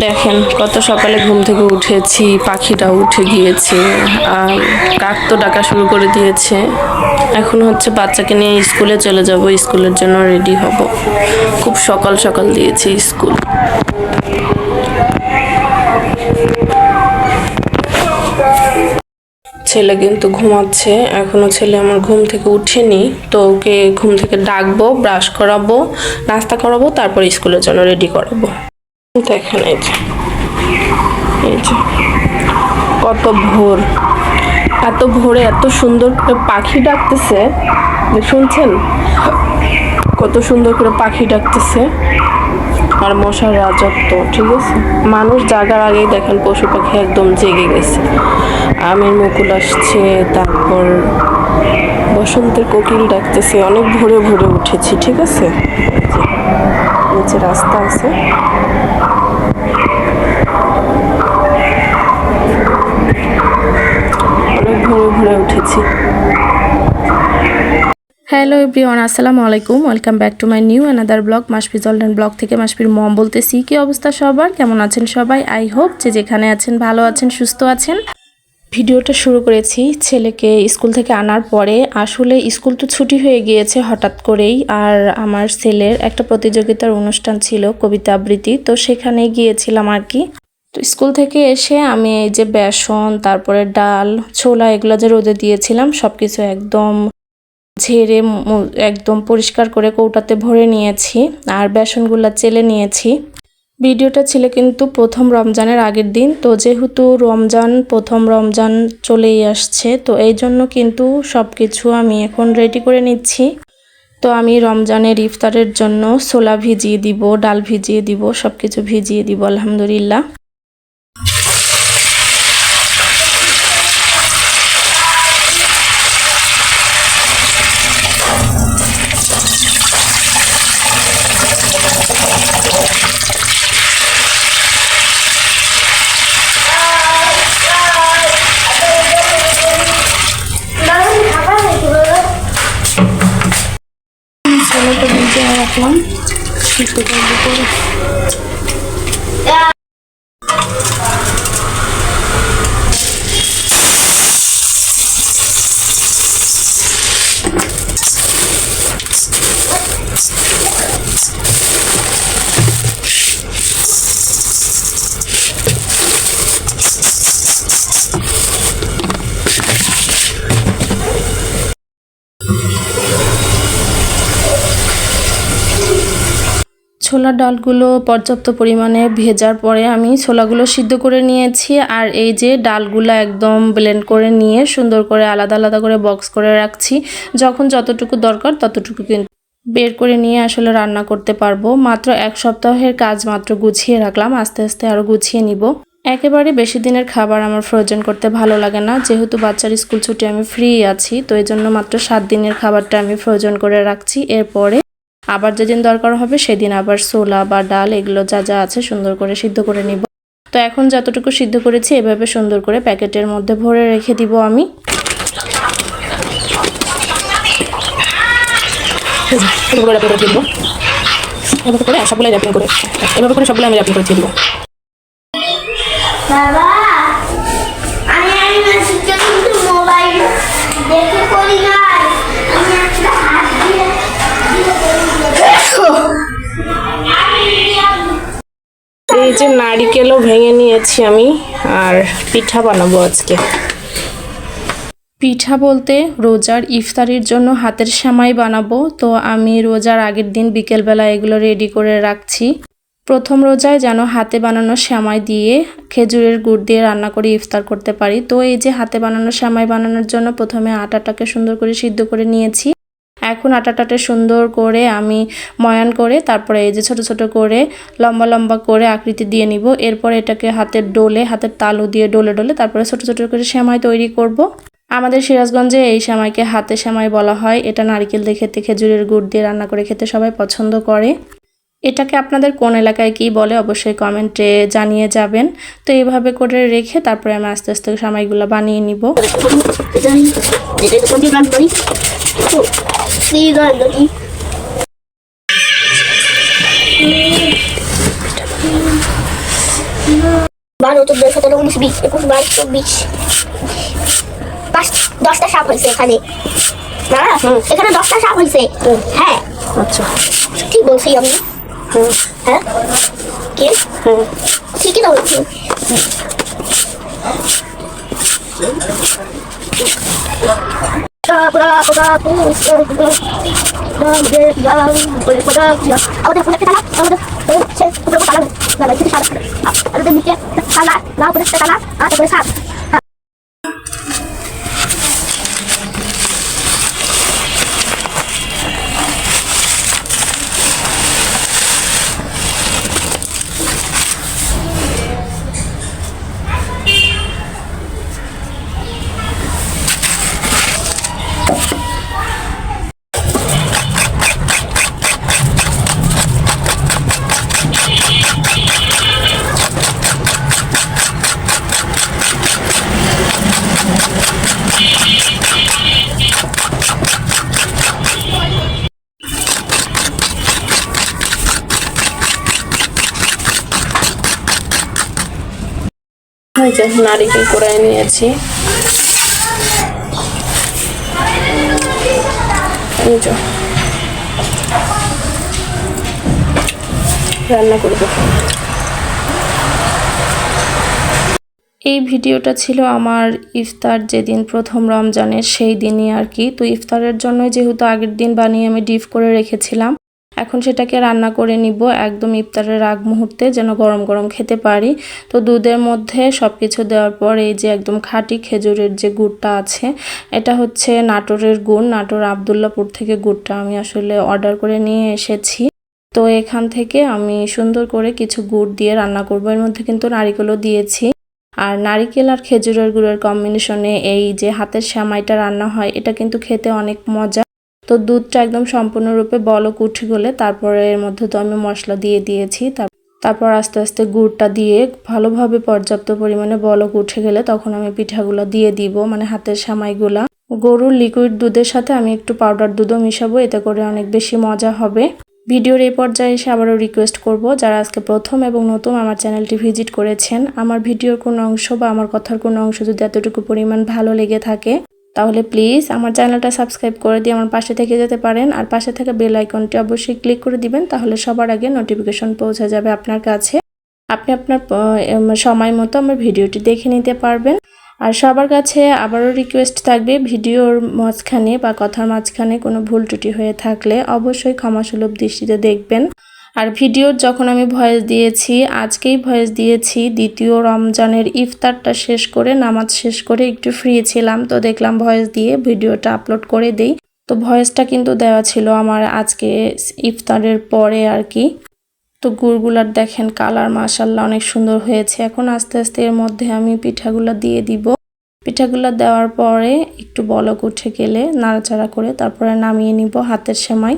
দেখেন কত সকালে ঘুম থেকে উঠেছি, পাখিটাও উঠে গিয়েছে আর কাক তো ডাকা শুরু করে দিয়েছে। এখন হচ্ছে বাচ্চাকে নিয়ে স্কুলে চলে যাব, স্কুলের জন্য রেডি হব। খুব সকাল সকাল দিয়েছে স্কুল। ছেলে কিন্তু ঘুমাচ্ছে এখনো, ছেলে আমার ঘুম থেকে উঠেনি, তো ওকে ঘুম থেকে ডাকবো, ব্রাশ করাবো, নাস্তা করাবো, তারপর স্কুলের জন্য রেডি করাবো। দেখেন এই যে কত ভোর, এত ভোরে এত সুন্দর করে পাখি ডাকতেছে, শুনছেন কত সুন্দর করে পাখি ডাকতেছে। আর মশার রাজত্ব, ঠিক আছে, মানুষ জাগার আগেই দেখেন পশু পাখি একদম জেগে গেছে। আমের মুকুল আসছে, তারপর বসন্তের কোকিল ডাকতেছে। অনেক ভোরে ভোরে উঠেছি, ঠিক আছে। নিচে রাস্তা আছে, অনেক ভোরে ভোরে উঠেছি। হ্যালো এভরিওয়ান, আসসালামু আলাইকুম, welcome back to my new another blog. Masfi জলডেন ব্লগ থেকে মাসফির মম বলতেছি। কি অবস্থা সবার, কেমন আছেন সবাই? আই হোপ যে যেখানে আছেন ভালো আছেন, সুস্থ আছেন। ভিডিওটা শুরু করেছি ছেলেকে স্কুল থেকে আনার পরে। আসলে স্কুল তো ছুটি হয়ে গিয়েছে হঠাৎ করেই, আর আমার ছেলের একটা প্রতিযোগিতার অনুষ্ঠান ছিল, কবিতা আবৃত্তি, তো সেখানে গিয়েছিলাম আর কি। তো স্কুল থেকে এসে আমি এই যে বেসন, তারপরে ডাল, ছোলা, এগুলো যে রোদে দিয়েছিলাম সব কিছু একদম ঝেড়ে একদম পরিষ্কার করে কৌটাতে ভরে নিয়েছি, আর বেসনগুলা চেলে নিয়েছি। ভিডিওটা ছিল কিন্তু প্রথম রমজানের আগের দিন, তো যেহেতু প্রথম রমজান চলেই আসছে, তো এই জন্য কিন্তু সব কিছু আমি এখন রেডি করে নিচ্ছি। তো আমি রমজানের ইফতারের জন্য ছোলা ভিজিয়ে দিব, ডাল ভিজিয়ে দিব, সব কিছু ভিজিয়ে দিব আলহামদুলিল্লাহ। ছোলাটা ভিজিয়ে রাখলাম, সিদ্ধ করবো করে। ছোলার ডালগুলো পর্যাপ্ত পরিমাণে ভেজার পরে আমি ছোলাগুলো সিদ্ধ করে নিয়েছি, আর এই যে ডালগুলো একদম ব্লেন্ড করে নিয়ে সুন্দর করে আলাদা আলাদা করে বক্স করে রাখছি। যখন যতটুকু দরকার ততটুকু কিন্তু বের করে নিয়ে আসলে রান্না করতে পারবো। মাত্র এক সপ্তাহের কাজ মাত্র গুছিয়ে রাখলাম, আস্তে আস্তে আরও গুছিয়ে নিব। একেবারে বেশি দিনের খাবার আমার ফ্রোজেন করতে ভালো লাগে না, যেহেতু বাচ্চার স্কুল ছুটি আমি ফ্রি আছি, তো এই জন্য মাত্র 7 দিনের খাবারটা আমি ফ্রোজেন করে রাখছি। এরপরে আবার যেদিন দরকার হবে সেদিন আবার ছোলা বা ডাল এগুলো যা যা আছে সুন্দর করে সিদ্ধ করে নিব। তো এখন যতটুকু সিদ্ধ করেছি এভাবে সুন্দর করে প্যাকেটের মধ্যে ভরে রেখে দিব আমি। এভাবে করে সবগুলো র্যাপিং করে সবগুলো আমি র্যাপিং করে দিয়ে দিব। এই যে নারিকেলও ভেঙে নিয়েছি আমি, আর পিঠা বানাবো আজকে। পিঠা বলতে রোজার ইফতারির জন্য হাতের সেমাই বানাবো। তো আমি রোজার আগের দিন বিকেলবেলা এগুলো রেডি করে রাখছি। প্রথম রোজায় যেন হাতে বানানো সেমাই দিয়ে খেজুরের গুড় দিয়ে রান্না করে ইফতার করতে পারি। তো এই যে হাতে বানানো সেমাই বানানোর জন্য প্রথমে আটাটাকে সুন্দর করে সিদ্ধ করে নিয়েছি। এখন আটাটাকে সুন্দর করে আমি ময়ান করে তারপরে এই যে ছোট ছোট করে লম্বা লম্বা করে আকৃতি দিয়ে নিব। এরপর এটাকে হাতের তালু দিয়ে ডলে ডলে তারপরে ছোট ছোট করে সেমাই তৈরি করব। আমাদের সিরাজগঞ্জে এই সেমাইকে হাতে সেমাই বলা হয়। এটা নারকেল দিয়ে খেতে, খেজুরের গুড় দিয়ে রান্না করে খেতে সবাই পছন্দ করে। এটাকে আপনাদের কোন এলাকায় কি বলে অবশ্যই কমেন্টে জানিয়ে যাবেন। তো এইভাবে করে রেখে তারপরে আমি আস্তে আস্তে সেমাইগুলো বানিয়ে নিব। 12, 14, 17, 19, 20, 21, 22, 24, 10টা সাপ হয়েছে এখানে। না এখানে 10টা সাপ হয়েছে। হ্যাঁ আচ্ছা ঠিক বলছি আমি। হ্যাঁ কি ঠিকই তো বলছি। নারিকেল কুড়াই নিয়েছি, রান্না করব। এই ভিডিওটা ছিল আমার ইফতার যেদিন প্রথম রমজানের সেই দিনই আর কি। তো ইফতারের জন্য যেহেতু আগের দিন বানিয়ে আমি ডিপ করে রেখেছিলাম, এখন সেটাকে রান্না করে নিব একদম ইফতারের আগ মুহূর্তে, যেন গরম গরম খেতে পারি। তো দুধের মধ্যে সব কিছু দেওয়ার পর এই যে একদম খাঁটি খেজুরের যে গুড়টা আছে, এটা হচ্ছে নাটোরের গুড়, নাটোর আবদুল্লাপুর থেকে গুড়টা আমি আসলে অর্ডার করে নিয়ে এসেছি। তো এখান থেকে আমি সুন্দর করে কিছু গুড় দিয়ে রান্না করবো। এর মধ্যে কিন্তু নারিকেলও দিয়েছি। আর নারিকেল আর খেজুরের গুড়ের কম্বিনেশনে এই যে হাতের সেমাইটা রান্না হয়, এটা কিন্তু খেতে অনেক মজা। তো দুধটা একদম সম্পূর্ণরূপে বলক উঠে গেলে তারপরে এর মধ্যে তো আমি মশলা দিয়ে দিয়েছি। তারপর আস্তে আস্তে গুড়টা দিয়ে ভালোভাবে পর্যাপ্ত পরিমাণে বলক উঠে গেলে তখন আমি পিঠাগুলো দিয়ে দিব, মানে হাতের সেমাইগুলা। গরুর লিকুইড দুধের সাথে আমি একটু পাউডার দুধও মিশাবো, এতে করে অনেক বেশি মজা হবে। ভিডিওর এই পর্যায়ে এসে আবারও রিকোয়েস্ট করব, যারা আজকে প্রথম এবং নতুন আমার চ্যানেলটি ভিজিট করেছেন, আমার ভিডিওর কোনো অংশ বা আমার কথার কোনো অংশ যদি এতটুকু পরিমাণ ভালো লেগে থাকে, তাহলে প্লিজ আমার চ্যানেলটা সাবস্ক্রাইব করে দিয়ে আমার পাশে থেকে যেতে পারেন। আর পাশে থাকা বেল আইকনটি অবশ্যই ক্লিক করে দিবেন, তাহলে সবার আগে নোটিফিকেশন পৌঁছে যাবে আপনার কাছে। আপনি আপনার সময় মতো আমার ভিডিওটি দেখে নিতে পারবেন। আর সবার কাছে আবারও রিকোয়েস্ট থাকবে, ভিডিওর মাঝখানে বা কথার মাঝখানে কোনো ভুল ত্রুটি হয়ে থাকলে অবশ্যই ক্ষমাসুলভ দৃষ্টিতে দেখবেন। আর ভিডিওর যখন আমি ভয়েস দিয়েছি, আজকেই ভয়েস দিয়েছি, দ্বিতীয় রমজানের ইফতারটা শেষ করে নামাজ শেষ করে একটু ফ্রি ছিলাম, তো দেখলাম ভয়েস দিয়ে ভিডিওটা আপলোড করে দেই। তো ভয়েসটা কিন্তু দেওয়া ছিল আমার আজকে ইফতারের পরে আর কি। তো গুড়গুলার দেখেন কালার মাশাআল্লাহ অনেক সুন্দর হয়েছে। এখন আস্তে আস্তে এর মধ্যে আমি পিঠাগুলা দিয়ে দিব। পিঠাগুলা দেওয়ার পরে একটু বলক উঠে গেলে নাড়াচাড়া করে তারপরে নামিয়ে নিব হাতের সেমাই।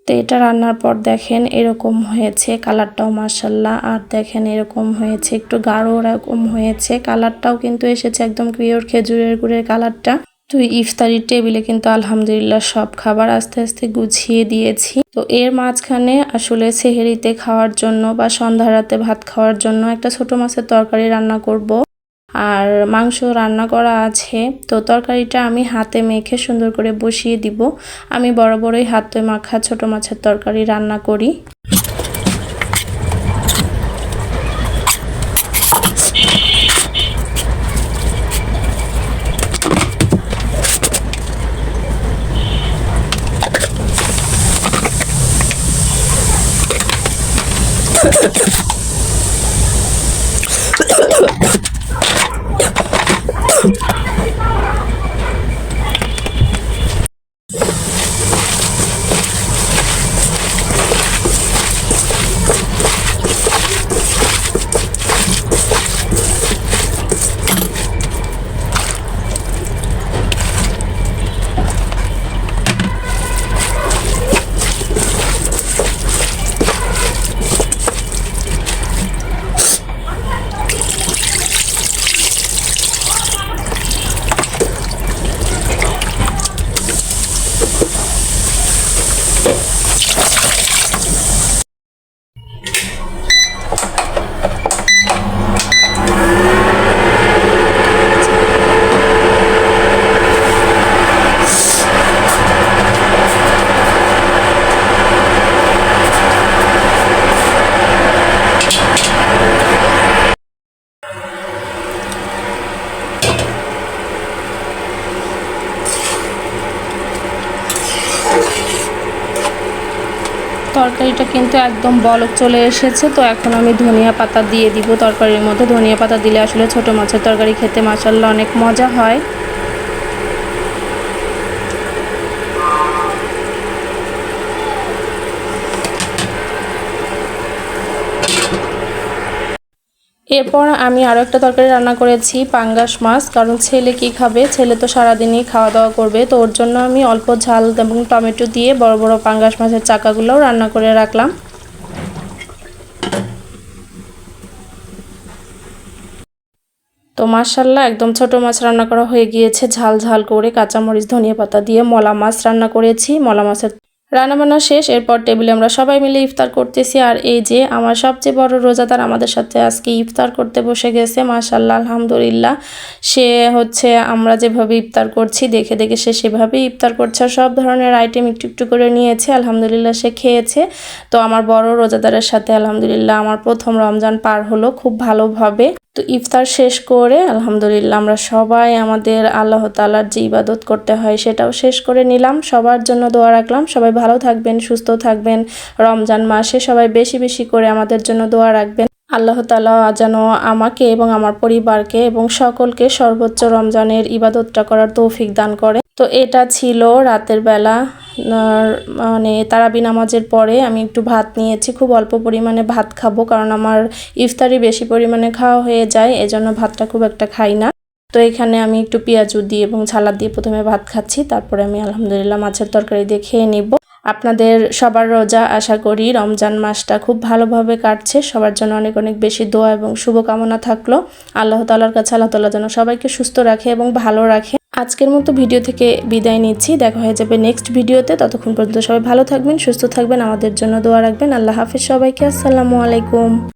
তো এটা রান্নার পর দেখেন এরকম হয়েছে, কালারটাও মাশাআল্লাহ। আর দেখেন এরকম হয়েছে, একটু গাঢ় এরকম হয়েছে, কালারটাও কিন্তু এসেছে একদম পিওর খেজুরের গুড়ের কালারটা। তো ইফতারির টেবিলে কিন্তু আলহামদুলিল্লাহ সব খাবার আস্তে আস্তে গুছিয়ে দিয়েছি। তো এর মাঝখানে আসলে সেহেরিতে খাওয়ার জন্য বা সন্ধ্যা রাতে ভাত খাওয়ার জন্য একটা ছোট মাছের তরকারি রান্না করব। আর মাংস রান্না করা আছে। তো তরকারিটা আমি হাতে মেখে সুন্দর করে বসিয়ে দিব। আমি বরাবরই হাতে মাখা ছোট মাছের তরকারি রান্না করি। তরকারিটা কিন্তু একদম বলক চলে এসেছে। তো এখন আমি ধনিয়া পাতা দিয়ে দিব তরকারির মধ্যে। ধনিয়া পাতা দিলে আসলে ছোট মাছের তরকারি খেতে মাশাআল্লাহ অনেক মজা হয়। এরপর আমি আরও একটা তরকারি রান্না করেছি, পাঙ্গাস মাছ। কারণ ছেলে কি খাবে, ছেলে তো সারাদিনই খাওয়া দাওয়া করবে। তো ওর জন্য আমি অল্প ঝাল এবং টমেটো দিয়ে বড় বড় পাঙ্গাস মাছের চাকাগুলোও রান্না করে রাখলাম। তো মাশাআল্লাহ একদম ছোট মাছ রান্না করা হয়ে গিয়েছে, ঝাল ঝাল করে কাঁচামরিচ ধনিয়া পাতা দিয়ে। মলা মাছ রান্না করেছি, মলা মাছের রান্নাবান্না শেষ। এরপর টেবিলে আমরা সবাই মিলে ইফতার করতেছি। আর এই যে আমার সবচেয়ে বড় রোজাদার আমাদের সাথে আজকে ইফতার করতে বসে গেছে, মাশাআল্লাহ আলহামদুলিল্লাহ। সে হচ্ছে আমরা যেভাবে ইফতার করছি দেখে দেখে সে সেভাবেই ইফতার করছে। সব ধরনের আইটেম একটু একটু করে নিয়েছে, আলহামদুলিল্লাহ সে খেয়েছে। তো আমার বড় রোজাদারের সাথে আলহামদুলিল্লাহ আমার প্রথম রমজান পার হলো খুব ভালোভাবে। তো ইফতার শেষ করে আলহামদুলিল্লাহ আমরা সবাই আমাদের আল্লাহ তাআলার যে ইবাদত করতে হয় সেটাও শেষ করে নিলাম। সবার জন্য দোয়া রাখলাম, সবাই ভালো থাকবেন, সুস্থ থাকবেন। রমজান মাসে সবাই বেশি বেশি করে আমাদের জন্য দোয়া রাখবেন। আল্লাহ তাআলা যেন আমাকে এবং আমার পরিবারকে এবং সকলকে সর্বোচ্চ রমজানের ইবাদতটা করার তৌফিক দান করে। তো এটা ছিল রাতের বেলা, মানে তারাবি নামাজের পরে আমি একটু ভাত নিয়েছি। খুব অল্প পরিমাণে ভাত খাবো, কারণ আমার ইফতারি বেশি পরিমাণে খাওয়া হয়ে যায়, এজন্য ভাতটা খুব একটা খাই না। তো এখানে আমি একটু পেঁয়াজু দিয়ে এবং সালাদ দিয়ে প্রথমে ভাত খাচ্ছি, তারপরে আমি আলহামদুলিল্লাহ মাছের তরকারি দিয়ে খেয়ে নিব। আপনাদের সবার রোজা আশা করি রমজান মাসটা খুব ভালোভাবে কাটছে। সবার জন্য অনেক অনেক বেশি দোয়া এবং শুভকামনা থাকলো। আল্লাহ তাআলার কাছে আল্লাহ তাআলা যেন সবাইকে সুস্থ রাখে এবং ভালো রাখে। আজকের মতো ভিডিও থেকে বিদায় নিচ্ছি, দেখা হয়ে যাবে নেক্সট ভিডিওতে। ততক্ষণ পর্যন্ত সবাই ভালো থাকবেন, সুস্থ থাকবেন, আমাদের জন্য দোয়া রাখবেন। আল্লাহ হাফেজ সবাইকে, আসসালামু আলাইকুম।